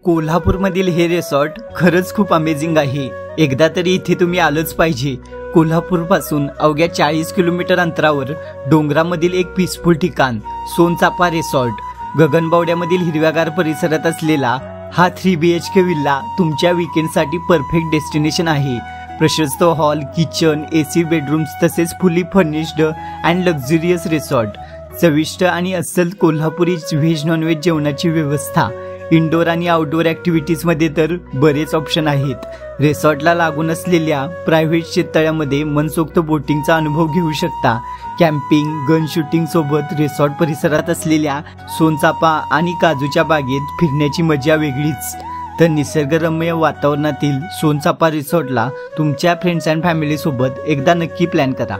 कोल्हापूरमधील हे रिसॉर्ट खरंच खूप अमेझिंग आहे। एकदा तरी इथे तुम्ही आलंच पाहिजे। कोल्हापूरपासून अवघ्या 40 किलोमीटर अंतरावर डोंगरामधील एक पीसफुल ठिकाण सोनचाफा रिसॉर्ट। गगनबावड्यामधील हिरव्यागार परिसरात असलेला हा 3 BHK विल्ला तुमच्या वीकेंडसाठी परफेक्ट डेस्टिनेशन आहे। प्रशस्त हॉल, किचन, AC बेडरूम्स तसेच फुली फर्निश्ड अँड लक्झरियस रिसॉर्ट। चविष्ट आणि अस्सल कोल्हापुरी व्हेज नॉनव्हेज जेवणाची व्यवस्था। इंडोर आणि आउटडोर ॲक्टिव्हिटीजमध्ये तर बरेच ऑप्शन आहेत। रिसॉर्टला लागून असलेल्या प्रायव्हेट शेततळ्यामध्ये मनसोक्त बोटिंगचा अनुभव घेऊ शकता। कॅम्पिंग, गन शूटिंग सोबत रिसॉर्ट परिसरात असलेल्या सोनचाफा आणि काजूच्या बागेत फिरण्याची मजा वेगळीच। तर निसर्गरम्य वातावरणातील सोनचाफा रिसॉर्टला तुमच्या फ्रेंड्स अँड फॅमिली सोबत एकदा नक्की प्लॅन करा।